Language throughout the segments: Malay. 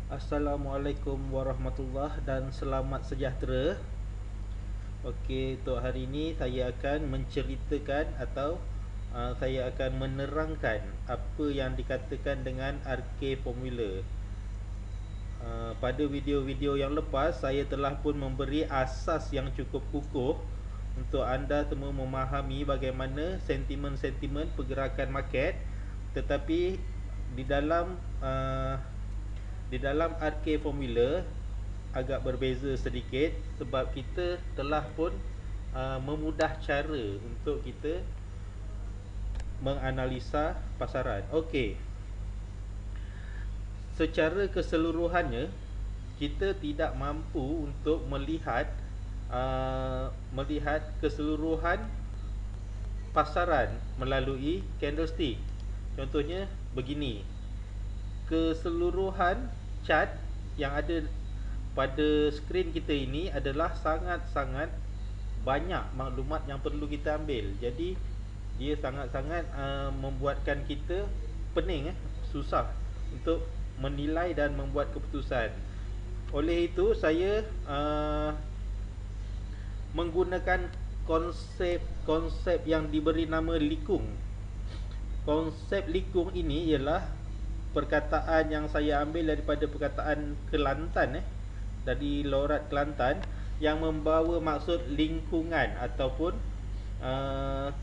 Assalamualaikum warahmatullahi dan selamat sejahtera. Okey, untuk hari ini saya akan menceritakan atau saya akan menerangkan apa yang dikatakan dengan RK formula. Pada video-video yang lepas saya telah pun memberi asas yang cukup kukuh untuk anda semua memahami bagaimana sentimen-sentimen pergerakan market, tetapi di dalam RK formula agak berbeza sedikit sebab kita telah pun memudah cara untuk kita menganalisa pasaran. Okey. Secara keseluruhannya kita tidak mampu untuk melihat keseluruhan pasaran melalui candlestick. Contohnya begini. Keseluruhan chart yang ada pada skrin kita ini adalah sangat-sangat banyak maklumat yang perlu kita ambil. Jadi dia sangat-sangat membuatkan kita pening, susah untuk menilai dan membuat keputusan. Oleh itu saya menggunakan konsep yang diberi nama likung. Konsep likung ini ialah perkataan yang saya ambil daripada perkataan Kelantan, dari lorat Kelantan, yang membawa maksud lingkungan ataupun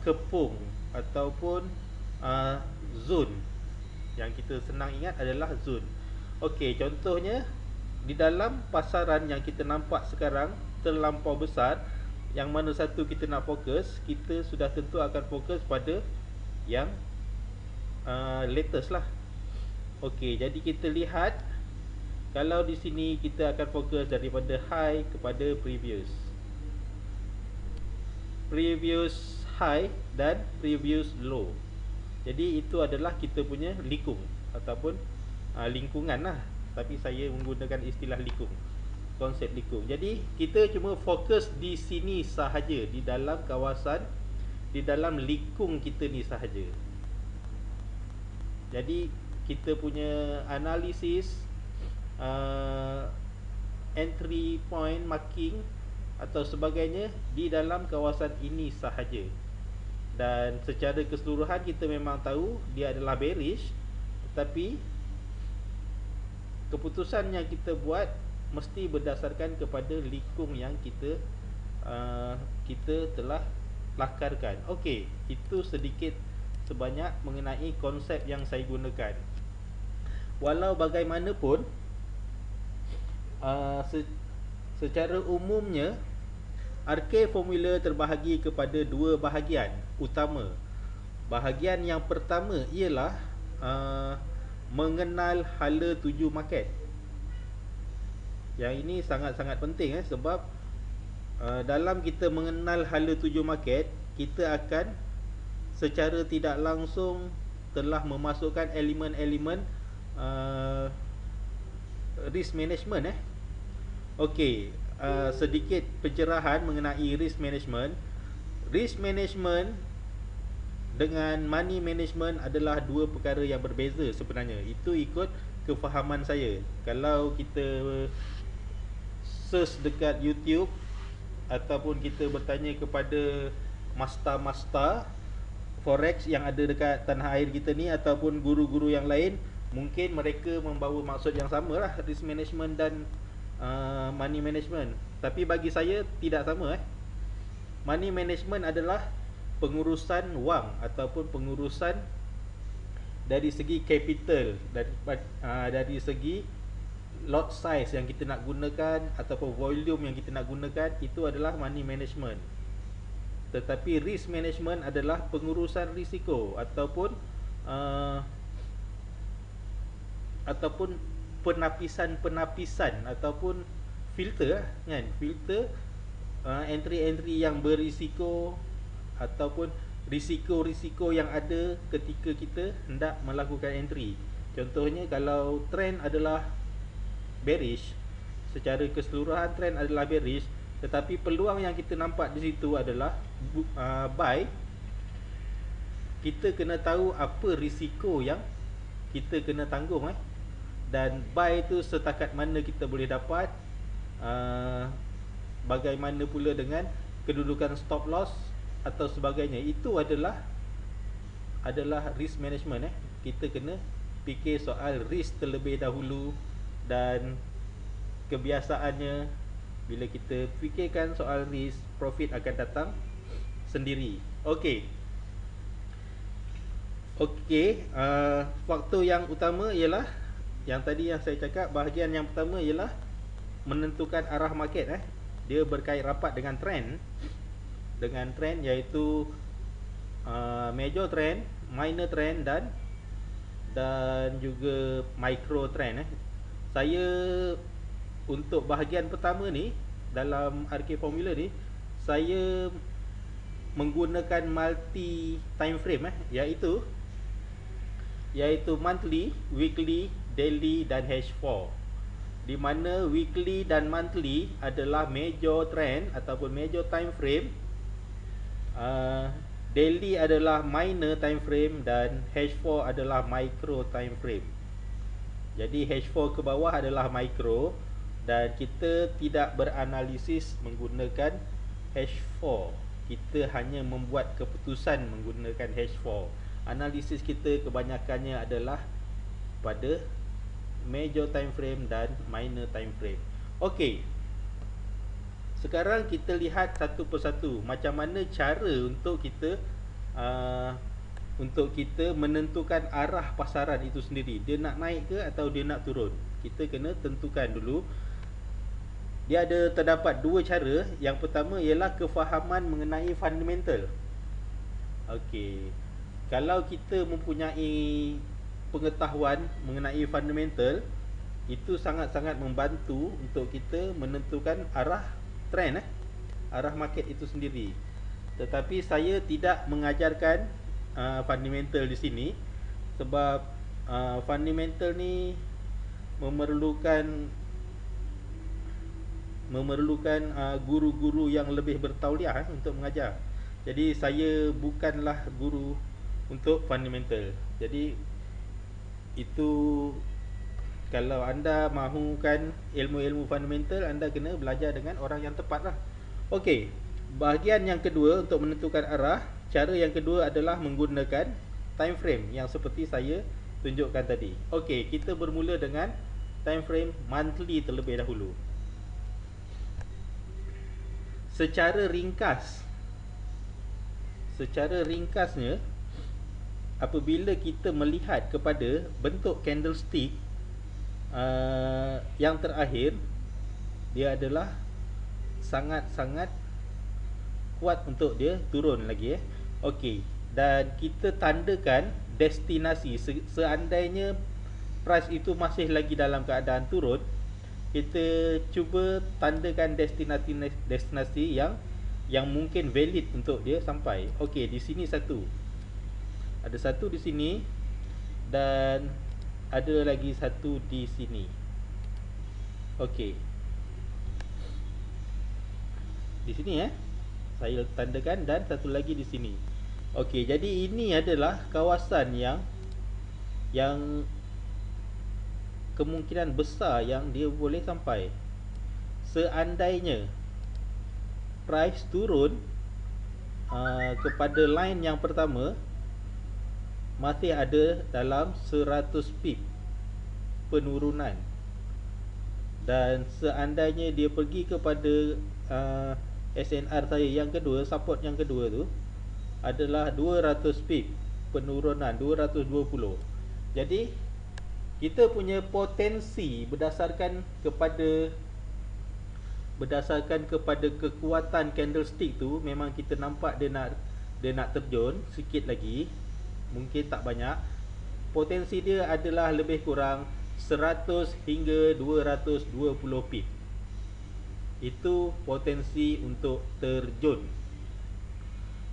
kepung ataupun zone. Yang kita senang ingat adalah zone. Okey, contohnya di dalam pasaran yang kita nampak sekarang terlampau besar, yang mana satu kita nak fokus, kita sudah tentu akan fokus pada yang latest lah. Okey, jadi kita lihat kalau di sini kita akan fokus daripada high kepada previous high dan previous low. Jadi itu adalah kita punya likung ataupun lingkungan lah. Tapi saya menggunakan istilah likung, konsep likung. Jadi kita cuma fokus di sini sahaja, di dalam kawasan, di dalam likung kita ni sahaja. Jadi kita punya analisis entry point marking atau sebagainya di dalam kawasan ini sahaja. Dan secara keseluruhan kita memang tahu dia adalah bearish, tetapi keputusan yang kita buat mesti berdasarkan kepada likung yang kita telah lakarkan. Okey, itu sedikit sebanyak mengenai konsep yang saya gunakan. Walau bagaimanapun, secara umumnya RK formula terbahagi kepada dua bahagian utama. Bahagian yang pertama ialah mengenal hala tuju market. Yang ini sangat-sangat penting sebab dalam kita mengenal hala tuju market, kita akan secara tidak langsung telah memasukkan elemen-elemen risk management. Okey, sedikit pencerahan mengenai risk management. Risk management dengan money management adalah dua perkara yang berbeza sebenarnya. Itu ikut kefahaman saya. Kalau kita search dekat YouTube ataupun kita bertanya kepada master forex yang ada dekat tanah air kita ni ataupun guru-guru yang lain, mungkin mereka membawa maksud yang sama lah, risk management dan money management. Tapi bagi saya tidak sama. Money management adalah pengurusan wang ataupun pengurusan dari segi capital, dari segi lot size yang kita nak gunakan ataupun volume yang kita nak gunakan. Itu adalah money management. Tetapi risk management adalah pengurusan risiko ataupun penapisan ataupun filter kan, filter entry-entry yang berisiko ataupun risiko-risiko yang ada ketika kita hendak melakukan entry. Contohnya kalau trend adalah bearish, secara keseluruhan trend adalah bearish, tetapi peluang yang kita nampak di situ adalah buy, kita kena tahu apa risiko yang kita kena tanggung dan buy tu setakat mana kita boleh dapat, bagaimana pula dengan kedudukan stop loss atau sebagainya. Itu adalah risk management. Kita kena fikir soal risk terlebih dahulu, dan kebiasaannya bila kita fikirkan soal risk, profit akan datang sendiri. Okey, faktor yang utama ialah yang tadi yang saya cakap. Bahagian yang pertama ialah menentukan arah market. Dia berkait rapat dengan trend, iaitu major trend, minor trend dan juga micro trend. Saya untuk bahagian pertama ni dalam RK formula ni, saya menggunakan multi time frame, iaitu monthly, weekly, daily dan H4, di mana weekly dan monthly adalah major trend ataupun major time frame, daily adalah minor time frame dan H4 adalah micro time frame. Jadi H4 ke bawah adalah micro, dan kita tidak beranalisis menggunakan H4. Kita hanya membuat keputusan menggunakan H4. Analisis kita kebanyakannya adalah pada major time frame dan minor time frame. Okey, sekarang kita lihat satu persatu macam mana cara untuk kita menentukan arah pasaran itu sendiri. Dia nak naik ke atau dia nak turun. Kita kena tentukan dulu. Dia ada terdapat dua cara. Yang pertama ialah kefahaman mengenai fundamental. Okey, kalau kita mempunyai pengetahuan mengenai fundamental, itu sangat-sangat membantu untuk kita menentukan arah trend, arah market itu sendiri. Tetapi saya tidak mengajarkan fundamental di sini, sebab fundamental ni memerlukan guru-guru yang lebih bertauliah untuk mengajar. Jadi saya bukanlah guru untuk fundamental. Jadi itu, kalau anda mahukan ilmu-ilmu fundamental, anda kena belajar dengan orang yang tepat lah. Okey, bahagian yang kedua untuk menentukan arah, cara yang kedua adalah menggunakan time frame yang seperti saya tunjukkan tadi. Okey, kita bermula dengan time frame monthly terlebih dahulu. Secara ringkasnya, apabila kita melihat kepada bentuk candlestick yang terakhir, dia adalah sangat-sangat kuat untuk dia turun lagi. Okey, dan kita tandakan destinasi. Seandainya price itu masih lagi dalam keadaan turun, kita cuba tandakan destinasi yang mungkin valid untuk dia sampai. Okey, di sini ada satu di sini, dan ada lagi satu di sini. Okey, di sini saya tandakan, dan satu lagi di sini. Okey, jadi ini adalah kawasan yang kemungkinan besar yang dia boleh sampai. Seandainya price turun kepada line yang pertama, masih ada dalam 100 pip penurunan, dan seandainya dia pergi kepada SNR saya yang kedua, support yang kedua tu adalah 200 pip penurunan, 220. Jadi kita punya potensi berdasarkan kepada kekuatan candlestick tu, memang kita nampak dia nak terjun sikit lagi, mungkin tak banyak. Potensi dia adalah lebih kurang 100 hingga 220 pip. Itu potensi untuk terjun.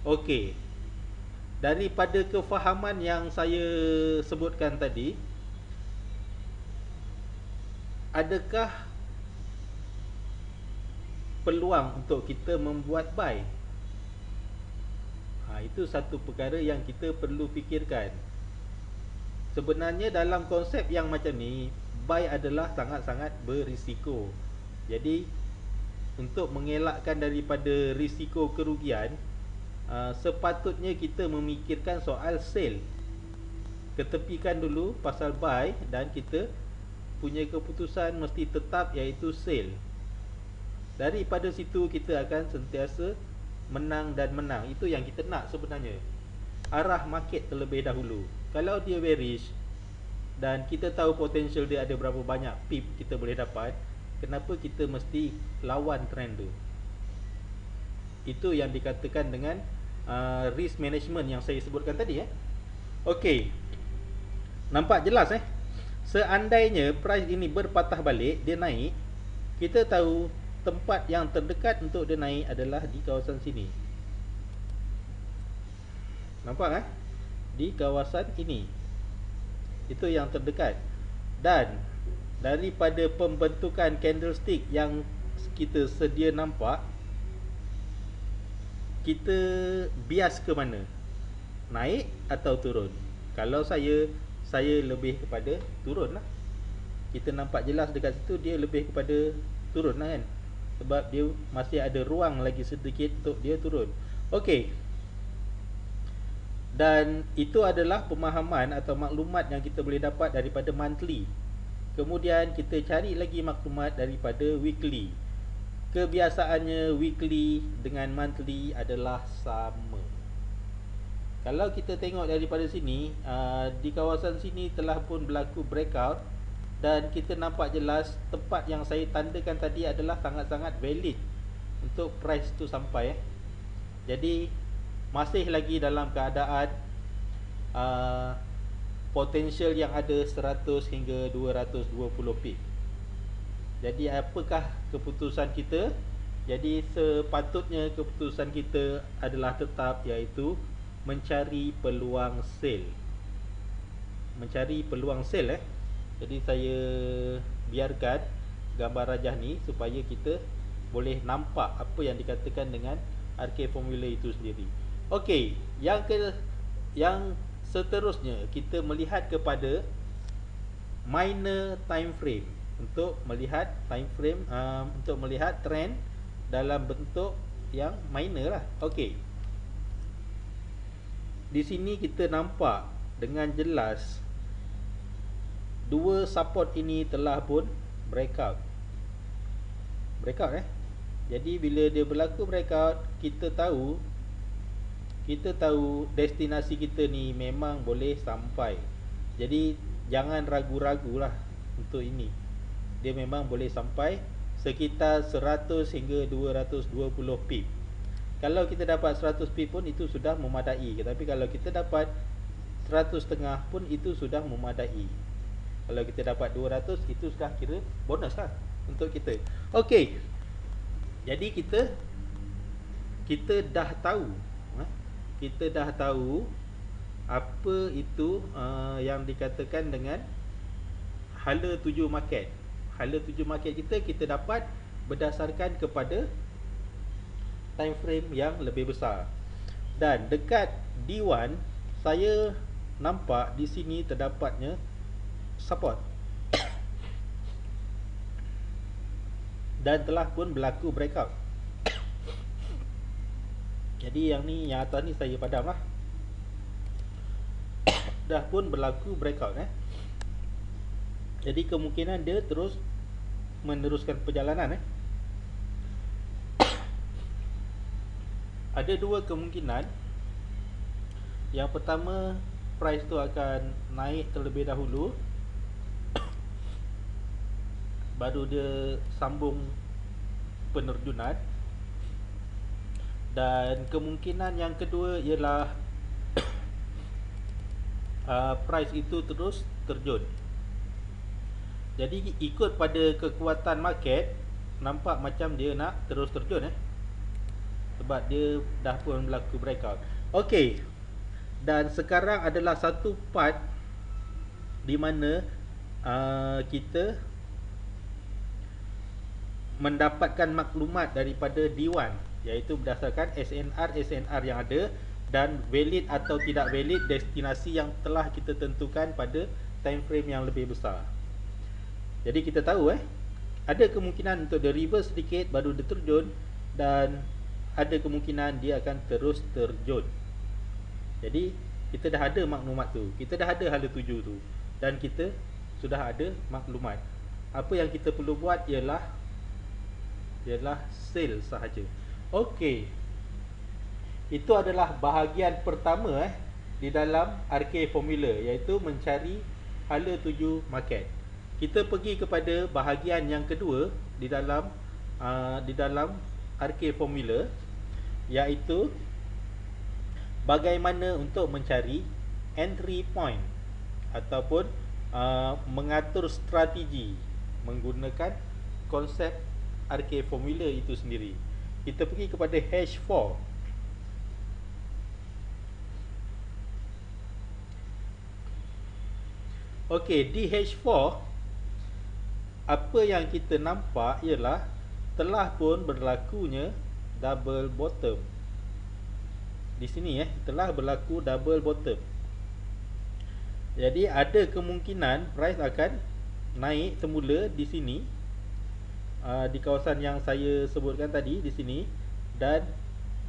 Okey, daripada kefahaman yang saya sebutkan tadi, adakah peluang untuk kita membuat buy? Itu satu perkara yang kita perlu fikirkan. Sebenarnya dalam konsep yang macam ni, buy adalah sangat-sangat berisiko. Jadi untuk mengelakkan daripada risiko kerugian, sepatutnya kita memikirkan soal sell. Ketepikan dulu pasal buy dan kita punya keputusan mesti tetap, iaitu sell. Daripada situ kita akan sentiasa menang dan menang. Itu yang kita nak sebenarnya. Arah market terlebih dahulu. Kalau dia bearish dan kita tahu potential dia ada berapa banyak pip kita boleh dapat, kenapa kita mesti lawan trend tu? Itu yang dikatakan dengan risk management yang saya sebutkan tadi. Okey, nampak jelas Seandainya price ini berpatah balik, dia naik, kita tahu tempat yang terdekat untuk dia naik adalah di kawasan sini. Nampak di kawasan ini. Itu yang terdekat. Dan daripada pembentukan candlestick yang kita sedia nampak, kita bias ke mana? Naik atau turun? Kalau saya lebih kepada turun lah. Kita nampak jelas dekat situ dia lebih kepada turun lah kan. Sebab dia masih ada ruang lagi sedikit untuk dia turun. Okey. Dan itu adalah pemahaman atau maklumat yang kita boleh dapat daripada monthly. Kemudian kita cari lagi maklumat daripada weekly. Kebiasaannya weekly dengan monthly adalah sama. Kalau kita tengok daripada sini, di kawasan sini telah pun berlaku breakout. Dan kita nampak jelas tempat yang saya tandakan tadi adalah sangat-sangat valid untuk price tu sampai. Jadi masih lagi dalam keadaan potential yang ada 100 hingga 220 pip. Jadi apakah keputusan kita? Jadi sepatutnya keputusan kita adalah tetap, iaitu mencari peluang sell. Mencari peluang sell Jadi saya biarkan gambar rajah ni supaya kita boleh nampak apa yang dikatakan dengan RK formula itu sendiri. Okey, yang seterusnya kita melihat kepada minor time frame untuk melihat time frame, untuk melihat trend dalam bentuk yang minor lah. Okey. Di sini kita nampak dengan jelas dua support ini telah pun breakout. Jadi bila dia berlaku breakout, kita tahu destinasi kita ni memang boleh sampai. Jadi jangan ragu-ragulah untuk ini. Dia memang boleh sampai sekitar 100 hingga 220 pip. Kalau kita dapat 100 pip pun itu sudah memadai. Tapi kalau kita dapat 100.5 pun itu sudah memadai. Kalau kita dapat 200, itu sudah kira bonus lah untuk kita. Okey. Jadi kita dah tahu apa itu yang dikatakan dengan hala tuju market. Hala tuju market kita dapat berdasarkan kepada time frame yang lebih besar. Dan dekat D1 saya nampak di sini terdapatnya support dan telah pun berlaku breakout. Jadi yang atas ni saya padam lah. Dah pun berlaku breakout Jadi kemungkinan dia terus meneruskan perjalanan Ada dua kemungkinan. Yang pertama, price tu akan naik terlebih dahulu, baru dia sambung penerjunan. Dan kemungkinan yang kedua ialah price itu terus terjun. Jadi ikut pada kekuatan market, nampak macam dia nak terus terjun sebab dia dah pun berlaku breakout. Okey. Dan sekarang adalah satu part di mana kita mendapatkan maklumat daripada D1, iaitu berdasarkan SNR yang ada dan valid atau tidak valid destinasi yang telah kita tentukan pada time frame yang lebih besar. Jadi kita tahu ada kemungkinan untuk dia reverse sedikit baru dia terjun, dan ada kemungkinan dia akan terus terjun. Jadi kita dah ada maklumat tu, kita dah ada hala tuju tu, dan kita sudah ada maklumat. Apa yang kita perlu buat ialah sell sahaja. Okey, itu adalah bahagian pertama di dalam RK Formula, iaitu mencari hala tuju market. Kita pergi kepada bahagian yang kedua di dalam RK Formula, iaitu bagaimana untuk mencari entry point ataupun mengatur strategi menggunakan konsep RK Formula itu sendiri. Kita pergi kepada H4. Okey, di H4 apa yang kita nampak ialah telah pun berlakunya double bottom. Di sini telah berlaku double bottom. Jadi ada kemungkinan price akan naik semula di sini, di kawasan yang saya sebutkan tadi di sini, dan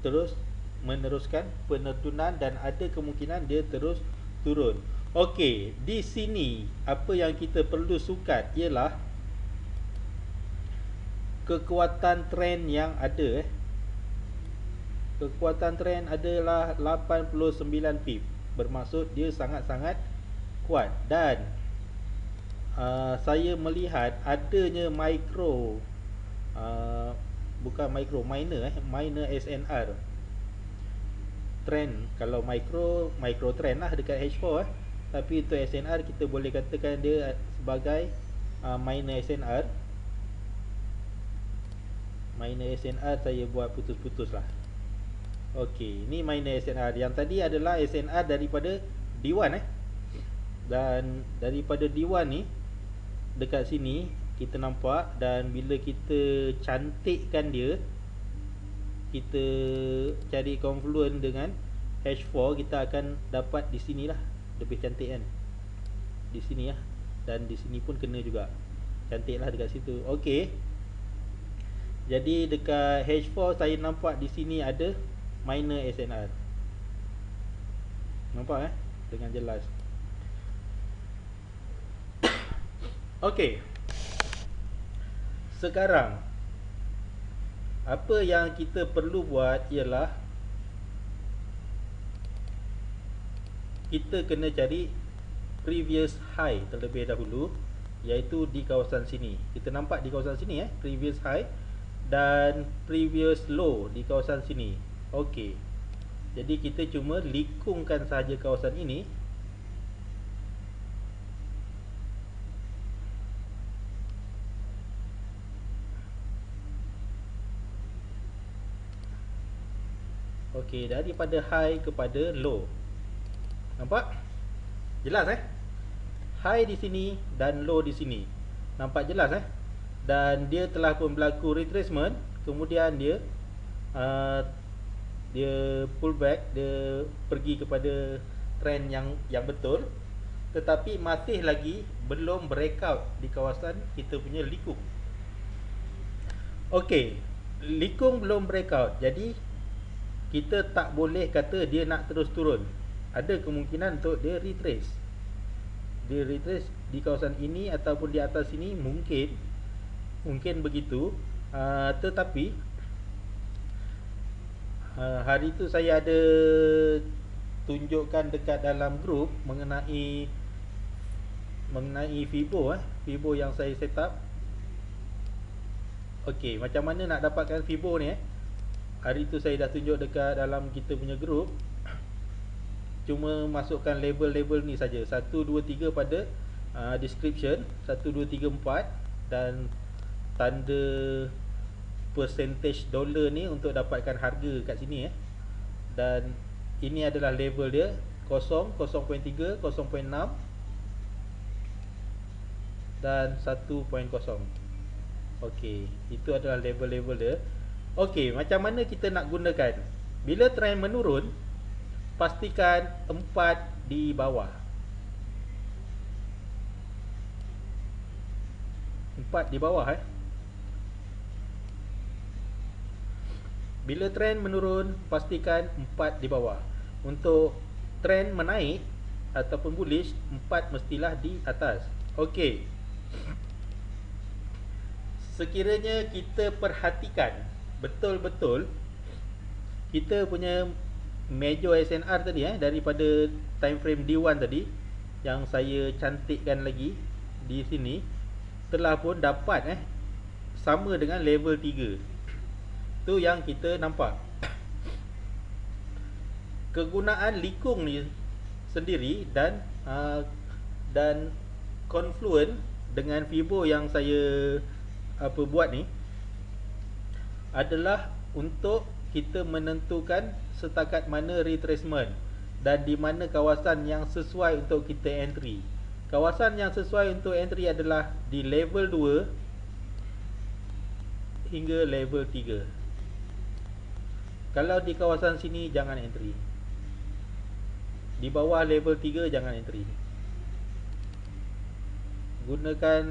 terus meneruskan penurunan, dan ada kemungkinan dia terus turun. Okey, di sini apa yang kita perlu sukat ialah kekuatan trend yang ada. Kekuatan trend adalah 89 pip, bermaksud dia sangat-sangat kuat. Dan saya melihat adanya micro, bukan micro, minor SNR trend. Kalau micro trend lah dekat H4 tapi untuk SNR kita boleh katakan dia sebagai minor SNR. Minor SNR saya buat putus-putus lah. Okey, ni minor SNR. Yang tadi adalah SNR daripada D1 dan daripada D1 ni dekat sini kita nampak, dan bila kita cantikkan dia, kita cari confluence dengan H4, kita akan dapat di sinilah lebih cantik kan. Di sini dan di sini pun kena juga. Cantiklah dekat situ. Okey. Jadi dekat H4 saya nampak di sini ada minor SNR. Nampak dengan jelas. Okey. Sekarang apa yang kita perlu buat ialah kita kena cari previous high terlebih dahulu, iaitu di kawasan sini. Kita nampak di kawasan sini previous high dan previous low di kawasan sini. Okey. Jadi kita cuma likungkan sahaja kawasan ini. Okey, daripada high kepada low. Nampak? Jelas High di sini dan low di sini. Nampak jelas Dan dia telah pun berlaku retracement, kemudian dia pull back, dia pergi kepada trend yang betul, tetapi masih lagi belum breakout di kawasan kita punya likung. Okey, likung belum breakout, jadi kita tak boleh kata dia nak terus turun. Ada kemungkinan untuk dia retrace. Dia retrace di kawasan ini ataupun di atas sini, mungkin begitu. Tetapi hari itu saya ada tunjukkan dekat dalam grup mengenai Fibo yang saya set up. Okey, macam mana nak dapatkan Fibo ni Hari tu saya dah tunjuk dekat dalam kita punya grup. Cuma masukkan label-label ni saja, 1, 2, 3 pada description, 1, 2, 3, 4, dan tanda percentage dollar ni untuk dapatkan harga kat sini Dan ini adalah label dia 0, 0.3, 0.6 dan 1.0. Okey, itu adalah label-label dia. Okey, macam mana kita nak gunakan? Bila trend menurun, pastikan 4 di bawah. 4 di bawah Bila trend menurun, pastikan 4 di bawah. Untuk trend menaik ataupun bullish, 4 mestilah di atas. Okey. Sekiranya kita perhatikan betul-betul kita punya major SNR tadi daripada time frame D1 tadi yang saya cantikkan lagi di sini, telah pun dapat sama dengan level 3. Tu yang kita nampak. Kegunaan likung ni sendiri dan confluent dengan Fibo yang saya buat ni adalah untuk kita menentukan setakat mana retracement dan di mana kawasan yang sesuai untuk kita entry. Kawasan yang sesuai untuk entry adalah di level 2 hingga level 3. Kalau di kawasan sini jangan entry. Di bawah level 3 jangan entry. Gunakan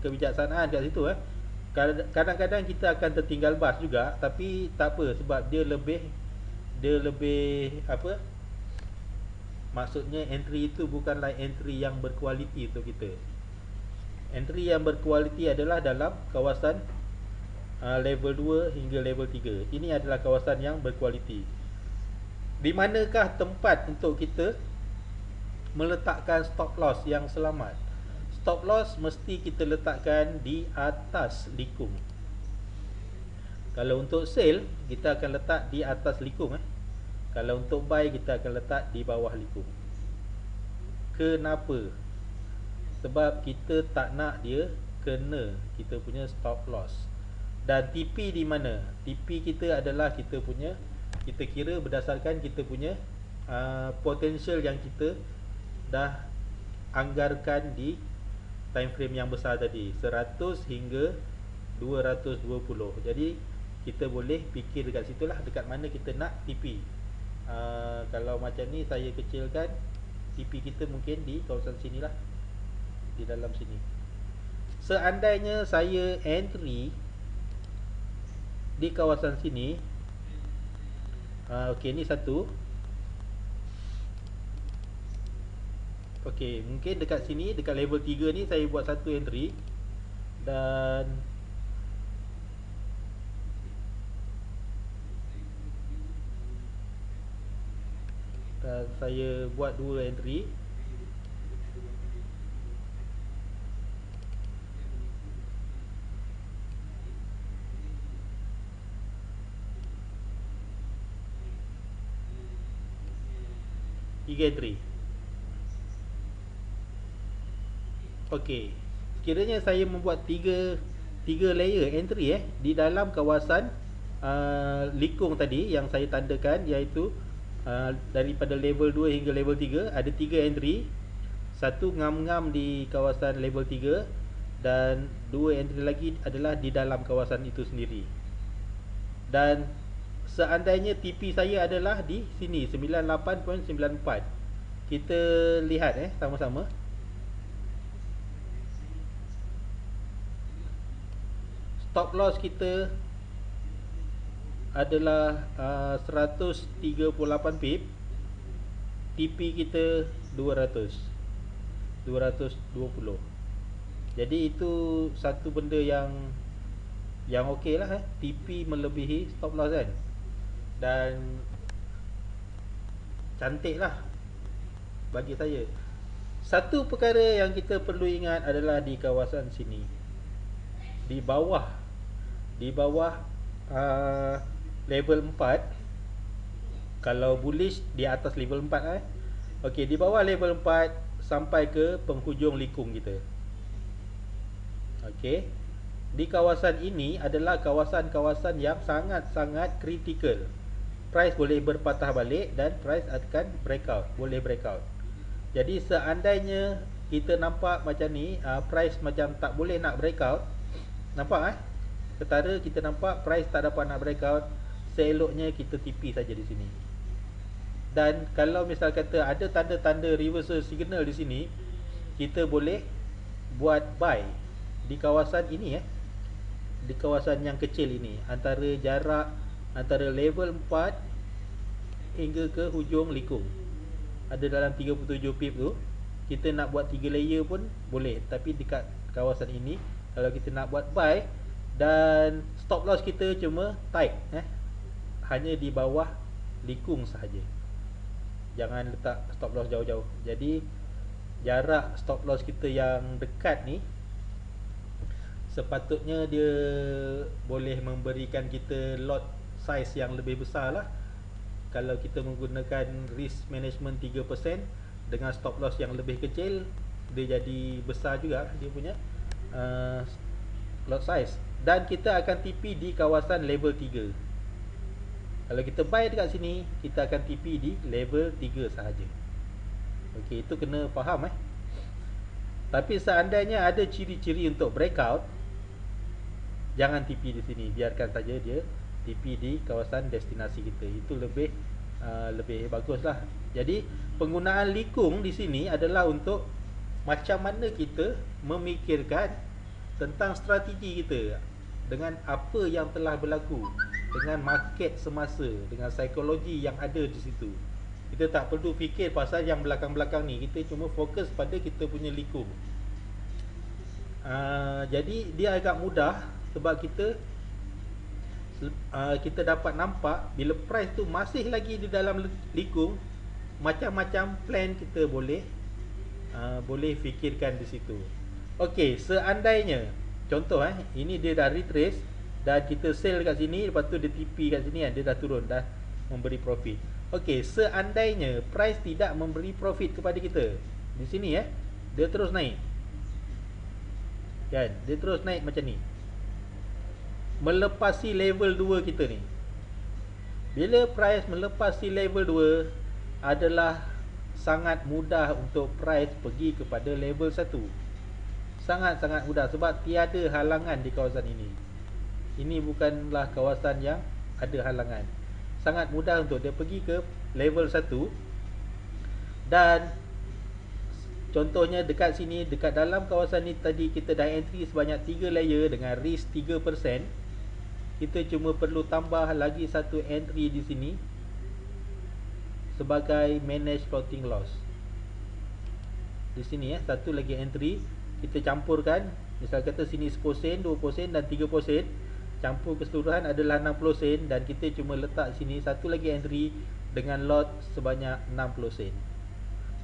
kebijaksanaan kat situ. Kadang-kadang kita akan tertinggal bas juga, tapi tak apa sebab dia lebih apa? Maksudnya entry itu bukanlah entry yang berkualiti untuk kita. Entry yang berkualiti adalah dalam kawasan level 2 hingga level 3. Ini adalah kawasan yang berkualiti. Di manakah tempat untuk kita meletakkan stop loss yang selamat? Stop loss mesti kita letakkan di atas likung. Kalau untuk sell, kita akan letak di atas likung. Kalau untuk buy, kita akan letak di bawah likung. Kenapa? Sebab kita tak nak dia kena kita punya stop loss. Dan TP di mana? TP kita adalah kita kira berdasarkan kita punya potential yang kita dah anggarkan di time frame yang besar tadi, 100 hingga 220. Jadi kita boleh fikir dekat situlah, dekat mana kita nak TP. Kalau macam ni saya kecilkan, TP kita mungkin di kawasan sinilah, di dalam sini. Seandainya saya entry di kawasan sini, okey, ni satu. Okey, mungkin dekat sini, dekat level 3 ni saya buat satu entry dan saya buat dua entry. Tiga entry. Okey, sekiranya saya membuat tiga layer entry di dalam kawasan likung tadi yang saya tandakan, iaitu daripada level 2 hingga level 3 ada 3 entry. Satu ngam-ngam di kawasan level 3 dan 2 entry lagi adalah di dalam kawasan itu sendiri. Dan seandainya TP saya adalah di sini 98.94. Kita lihat sama-sama. Stop loss kita adalah 138 pip. TP kita 220. Jadi itu satu benda yang okey lah. TP melebihi stop loss kan. Dan cantik lah bagi saya. Satu perkara yang kita perlu ingat adalah di kawasan sini, di bawah level 4. Kalau bullish di atas level 4 okey, di bawah level 4 sampai ke penghujung likung kita. Okey, di kawasan ini adalah kawasan-kawasan yang sangat-sangat kritikal. Price boleh berpatah balik dan price akan boleh breakout. Jadi seandainya kita nampak macam ni, price macam tak boleh nak breakout, nampak ketara kita nampak price tak dapat nak breakout, seeloknya kita TP saja di sini. Dan kalau misal kata ada tanda-tanda reversal signal di sini, kita boleh buat buy di kawasan ini di kawasan yang kecil ini, antara jarak antara level 4 hingga ke hujung likung. Ada dalam 37 pip tu. Kita nak buat 3 layer pun boleh, tapi dekat kawasan ini kalau kita nak buat buy, dan stop loss kita cuma tight hanya di bawah likung sahaja. Jangan letak stop loss jauh-jauh. Jadi jarak stop loss kita yang dekat ni sepatutnya dia boleh memberikan kita lot size yang lebih besar lah. Kalau kita menggunakan risk management 3% dengan stop loss yang lebih kecil, dia jadi besar juga dia punya lot size. Dan kita akan TP di kawasan level 3. Kalau kita buy dekat sini, kita akan TP di level 3 sahaja. Okey, itu kena faham Tapi seandainya ada ciri-ciri untuk breakout, jangan TP di sini, biarkan saja dia TP di kawasan destinasi kita. Itu lebih baguslah. Jadi penggunaan likung di sini adalah untuk macam mana kita memikirkan tentang strategi kita dengan apa yang telah berlaku, dengan market semasa, dengan psikologi yang ada di situ. Kita tak perlu fikir pasal yang belakang-belakang ni, kita cuma fokus pada kita punya likung. Jadi dia agak mudah sebab kita dapat nampak bila price tu masih lagi di dalam likung, macam-macam plan kita boleh fikirkan di situ. Okey, seandainya contoh ini dia dah retrace dan kita sell kat sini, lepas tu dia TP kat sini dia dah turun, dah memberi profit. Okey, seandainya price tidak memberi profit kepada kita di sini dia terus naik. Kan? Dia terus naik macam ni, melepasi level 2 kita ni. Bila price melepasi level 2, adalah sangat mudah untuk price pergi kepada level 1. Sangat-sangat mudah sebab tiada halangan di kawasan ini. Ini bukanlah kawasan yang ada halangan. Sangat mudah untuk dia pergi ke level 1. Dan contohnya dekat sini, dekat dalam kawasan ni tadi kita dah entry sebanyak 3 layer dengan risk 3%. Kita cuma perlu tambah lagi satu entry di sini sebagai manage floating loss. Di sini satu lagi entry, kita campurkan. Misal kata sini 10 sen, 20 sen dan 30 sen. Campur keseluruhan adalah 60 sen, dan kita cuma letak sini satu lagi entry dengan lot sebanyak 60 sen.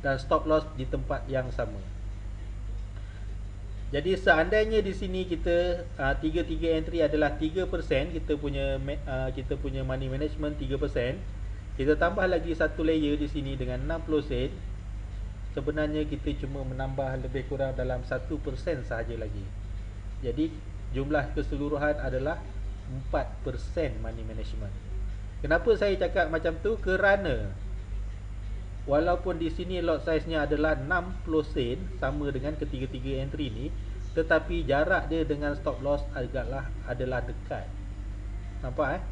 Dan stop loss di tempat yang sama. Jadi seandainya di sini kita tiga entry adalah 3%, kita punya money management 3%, kita tambah lagi satu layer di sini dengan 60 sen, sebenarnya kita cuma menambah lebih kurang dalam 1% sahaja lagi. Jadi jumlah keseluruhan adalah 4% money management. Kenapa saya cakap macam tu? Kerana walaupun di sini lot size-nya adalah 60 sen, sama dengan ketiga-tiga entry ni, tetapi jarak dia dengan stop loss adalah dekat. Nampak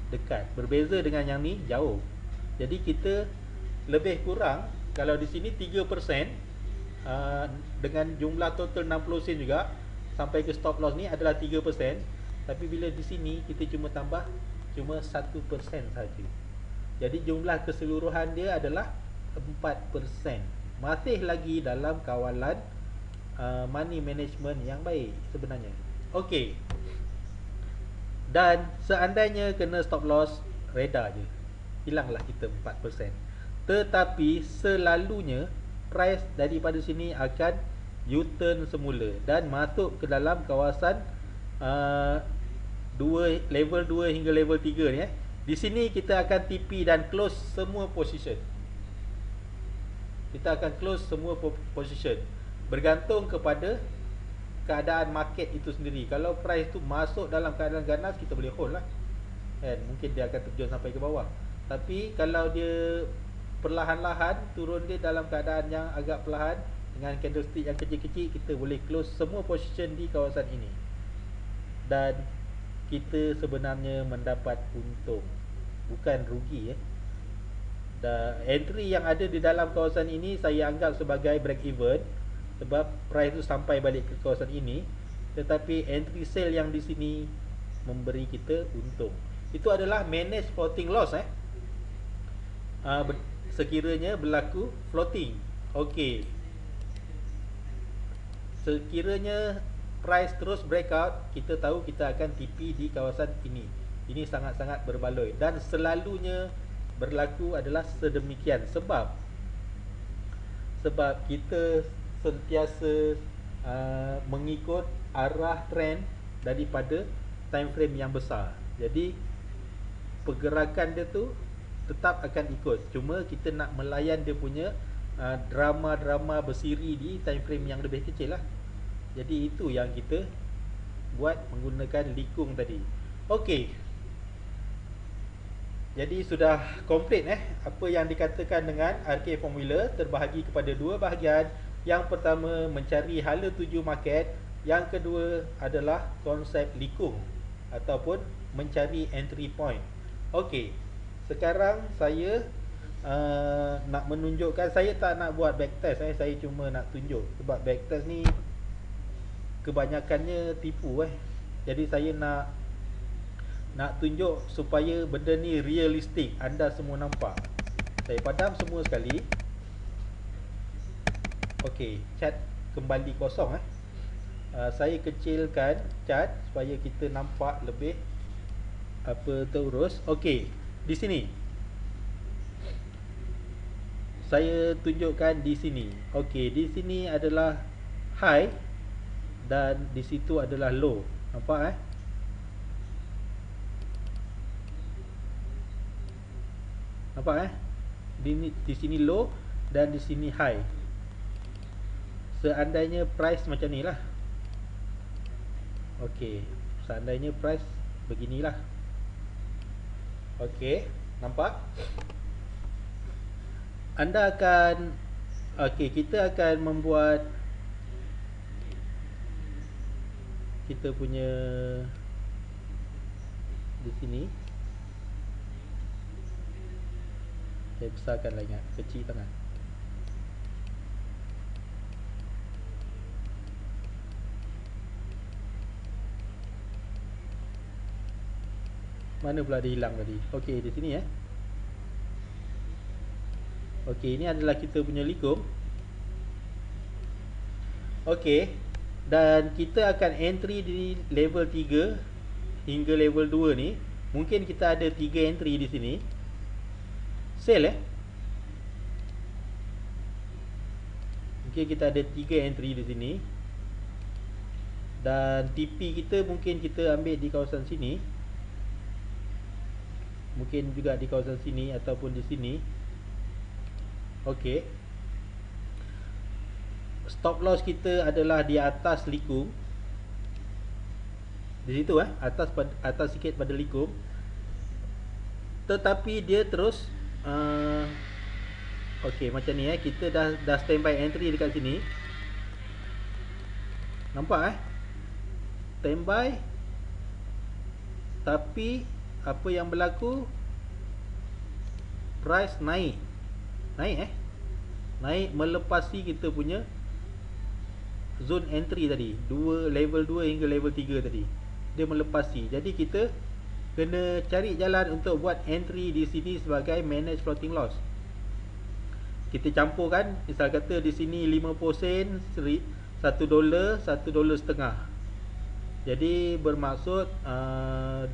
dekat. Berbeza dengan yang ni jauh. Jadi kita lebih kurang, kalau di sini 3%, dengan jumlah total 60 sen juga, sampai ke stop loss ni adalah 3%. Tapi bila di sini kita cuma tambah cuma 1% saja. Jadi jumlah keseluruhan dia adalah 4%. Masih lagi dalam kawalan money management yang baik sebenarnya. Okey. Dan seandainya kena stop loss, reda je, hilanglah kita 4%. Tetapi selalunya price daripada sini akan U-turn semula dan masuk ke dalam kawasan level 2 hingga level 3 ni. Di sini kita akan TP dan close semua position. Kita akan close semua position, bergantung kepada keadaan market itu sendiri. Kalau price tu masuk dalam keadaan ganas, kita boleh hold lah, kan? Mungkin dia akan terjun sampai ke bawah. Tapi kalau dia perlahan-lahan turun dia dalam keadaan yang agak perlahan, dengan candlestick yang kecil-kecil, kita boleh close semua position di kawasan ini. Dan kita sebenarnya mendapat untung, bukan rugi. Dan entry yang ada di dalam kawasan ini saya anggap sebagai break even, sebab price tu sampai balik ke kawasan ini. tetapi entry sale yang di sini memberi kita untung. Itu adalah manage floating loss sekiranya berlaku floating. Okey. Sekiranya price terus breakout, kita tahu kita akan TP di kawasan ini. Ini sangat-sangat berbaloi dan selalunya berlaku adalah sedemikian sebab kita sentiasa mengikut arah trend daripada time frame yang besar. Jadi pergerakan dia tu tetap akan ikut. Cuma kita nak melayan dia punya drama-drama bersiri di time frame yang lebih kecil lah. Jadi itu yang kita buat menggunakan likung tadi. Okey. Jadi sudah komplit apa yang dikatakan dengan RK formula, terbahagi kepada dua bahagian. Yang pertama mencari hala tuju market, yang kedua adalah konsep likung ataupun mencari entry point. Okey. Sekarang saya nak menunjukkan, saya tak nak buat backtest saya cuma nak tunjuk sebab backtest ni kebanyakannya tipu Jadi saya nak tunjuk supaya benda ni realistik, anda semua nampak. Saya padam semua sekali. Okey, chart kembali kosong saya kecilkan chart supaya kita nampak lebih terurus. Okey, di sini saya tunjukkan di sini. Okey, di sini adalah high dan di situ adalah low. Nampak Nampak di sini low dan di sini high. Seandainya price macam ni lah. Okey, seandainya price beginilah. Okey, nampak? Anda akan kita akan membuat kita punya di sini. Saya besarkan lagi, kecil tangan. Mana pula dia hilang tadi? Okey, di sini Okey, ini adalah kita punya likung. Okey, dan kita akan entry di level 3 hingga level 2 ni. Mungkin kita ada 3 entry di sini. Sell mungkin kita ada 3 entry di sini. Dan TP kita mungkin kita ambil di kawasan sini. Mungkin juga di kawasan sini ataupun di sini. Okey. Stop loss kita adalah di atas likung. Di situ atas sikit pada likung. Tetapi dia terus okey, macam ni kita dah standby entry dekat sini. Nampak standby. Tapi apa yang berlaku? Price naik melepasi kita punya zone entry tadi, level 2 hingga level 3 tadi. Dia melepasi. Jadi kita kena cari jalan untuk buat entry di sini sebagai manage floating loss. Kita campurkan, misal kata di sini 50 sen, $1, $1.50. Jadi bermaksud $2,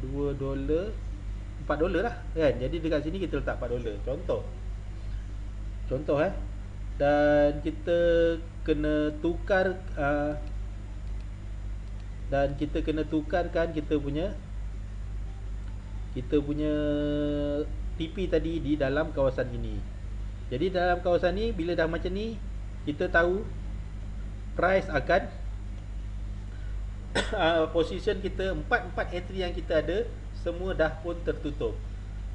$4 lah kan. Jadi dekat sini kita letak $4. Contoh dan kita kena tukar dan kita kena tukarkan kita punya TP tadi di dalam kawasan ini. Jadi dalam kawasan ni bila dah macam ni, kita tahu price akan position kita, empat entry yang kita ada semua dah pun tertutup.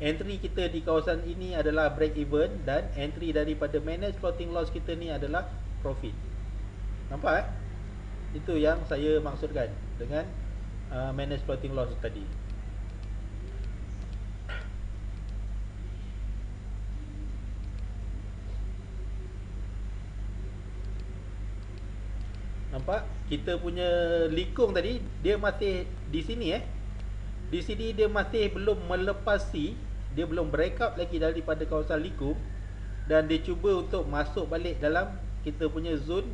Entry kita di kawasan ini adalah break even dan entry daripada manage floating loss kita ni adalah profit. Nampak Itu yang saya maksudkan dengan manage floating loss tadi. Nampak? Kita punya likung tadi dia masih di sini Di sini dia masih belum melepasi, dia belum break out lagi daripada kawasan likung, dan dia cuba untuk masuk balik dalam kita punya zone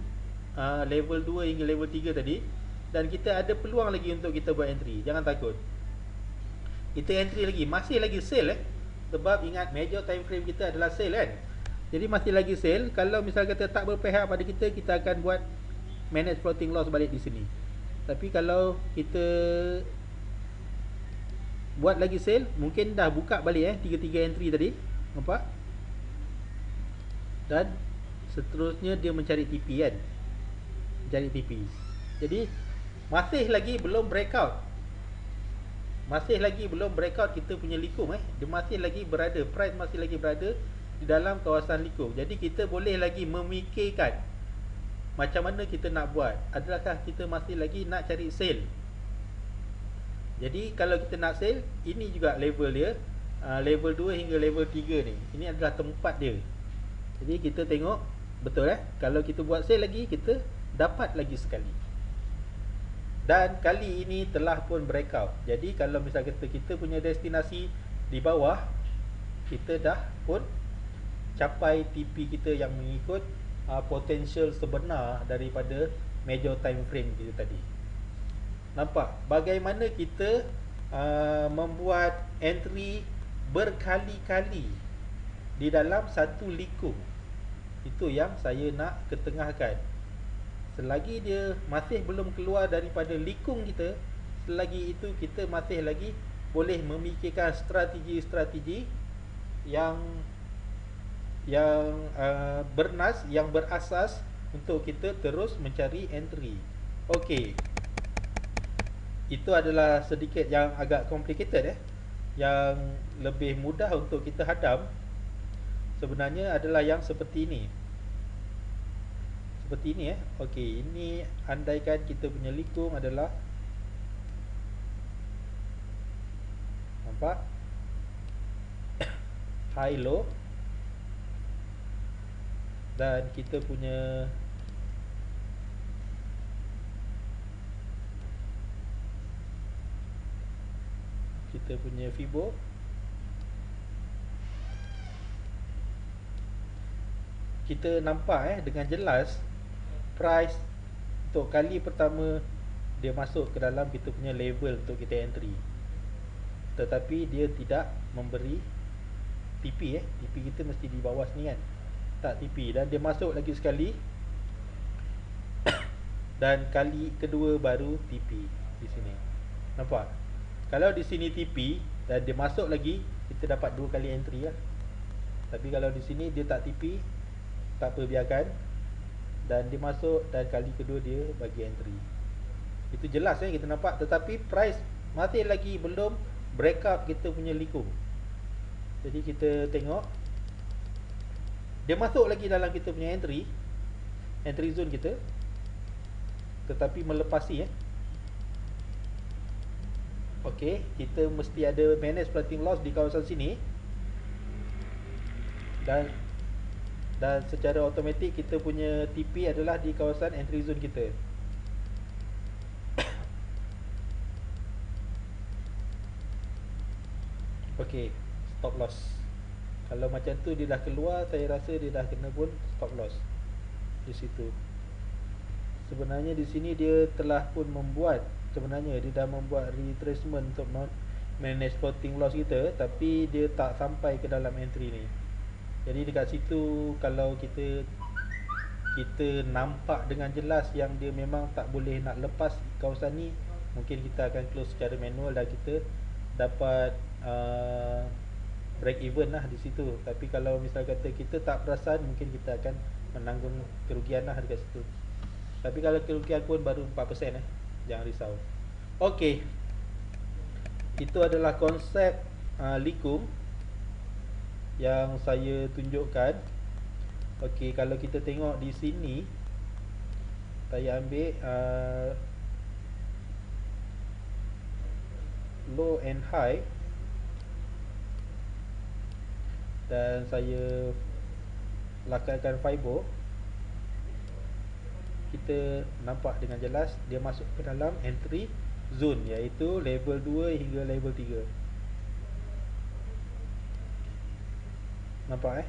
level 2 hingga level 3 tadi. Dan kita ada peluang lagi untuk kita buat entry. Jangan takut. Kita entry lagi, masih lagi sale sebab ingat major time frame kita adalah sale kan. Jadi masih lagi sale. Kalau misal kata tak berpihak pada kita, kita akan buat manage floating loss balik di sini. Tapi kalau kita buat lagi sale, mungkin dah buka balik 3 entry tadi. Nampak? Dan seterusnya dia mencari TP kan. Mencari TP. Jadi masih lagi belum breakout. Masih lagi belum breakout kita punya likung dia masih lagi berada, price masih lagi berada di dalam kawasan likung. Jadi kita boleh lagi memikirkan macam mana kita nak buat. Adakah kita masih lagi nak cari sale? Jadi kalau kita nak sale, ini juga level dia, level 2 hingga level 3 ni. Ini adalah tempat dia. Jadi kita tengok betul kalau kita buat sale lagi, kita dapat lagi sekali. Dan kali ini telah pun breakout. Jadi kalau misal kita punya destinasi di bawah, kita dah pun capai TP kita yang mengikut potential sebenar daripada major time frame kita tadi. Nampak bagaimana kita membuat entry berkali-kali di dalam satu likung. Itu yang saya nak ketengahkan. Selagi dia masih belum keluar daripada likung kita, selagi itu kita masih lagi boleh memikirkan strategi-strategi yang bernas, yang berasas untuk kita terus mencari entry. Okey. Itu adalah sedikit yang agak complicated Yang lebih mudah untuk kita hadam sebenarnya adalah yang seperti ini. Seperti ini Okey, ini andaikan kita punya likung adalah, nampak, high low, dan kita punya Fibo. Kita nampak dengan jelas price untuk kali pertama dia masuk ke dalam kita punya level untuk kita entry. Tetapi dia tidak memberi TP TP kita mesti di bawah sini kan. Tak TP, dan dia masuk lagi sekali. Dan kali kedua baru TP di sini. Nampak? Kalau di sini TP dan dia masuk lagi, kita dapat 2 kali entry Tapi kalau di sini dia tak TP, tak apa, biarkan. Dan dia masuk dan kali kedua dia bagi entry. Itu jelas kita nampak. Tetapi price masih lagi belum break up kita punya likung. Jadi kita tengok dia masuk lagi dalam kita punya entry zone kita, tetapi melepasi Okey, kita mesti ada manage floating loss di kawasan sini. Dan secara automatik kita punya TP adalah di kawasan entry zone kita. Okey, stop loss. Kalau macam tu dia dah keluar, saya rasa dia dah kena pun stop loss di situ. Sebenarnya di sini dia telah pun membuat, sebenarnya dia dah membuat retracement untuk manage floating loss kita, tapi dia tak sampai ke dalam entry ni. Jadi dekat situ kalau kita nampak dengan jelas yang dia memang tak boleh nak lepas kawasan ni, mungkin kita akan close secara manual dan kita dapat break even lah di situ. Tapi kalau misal kata kita tak perasan, mungkin kita akan menanggung kerugian lah dekat situ. Tapi kalau kerugian pun baru 4%, jangan risau. Okey, itu adalah konsep likung yang saya tunjukkan. Okey, kalau kita tengok di sini, saya ambil low and high, dan saya lakaikan fiber. kita nampak dengan jelas dia masuk ke dalam entry zone, iaitu level 2 hingga level 3. Nampak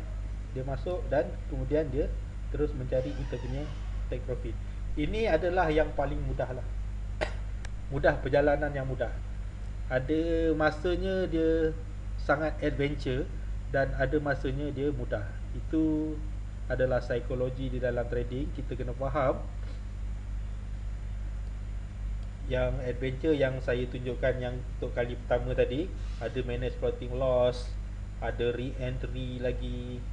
dia masuk dan kemudian dia terus mencari kita punya take profit. Ini adalah yang paling mudah lah. Mudah, perjalanan yang mudah. Ada masanya dia sangat adventure dan ada masanya dia mudah. Itu adalah psikologi di dalam trading. Kita kena faham. Yang adventure yang saya tunjukkan yang untuk kali pertama tadi, ada manage floating loss, ada re-entry lagi,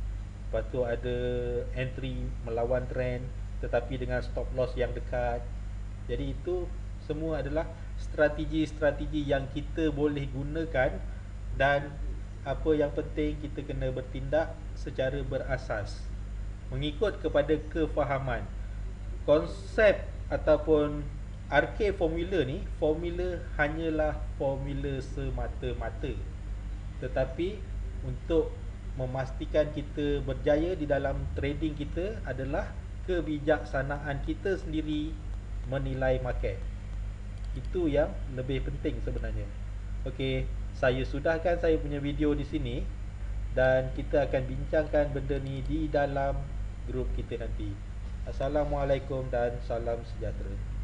lepas tu ada entry melawan trend tetapi dengan stop loss yang dekat. Jadi itu semua adalah strategi-strategi yang kita boleh gunakan, dan apa yang penting kita kena bertindak secara berasas mengikut kepada kefahaman. Konsep ataupun RK formula ni, formula hanyalah formula semata-mata. Tetapi untuk memastikan kita berjaya di dalam trading kita adalah kebijaksanaan kita sendiri menilai market. Itu yang lebih penting sebenarnya. Okey, saya sudahkan saya punya video di sini dan kita akan bincangkan benda ni di dalam grup kita nanti. Assalamualaikum dan salam sejahtera.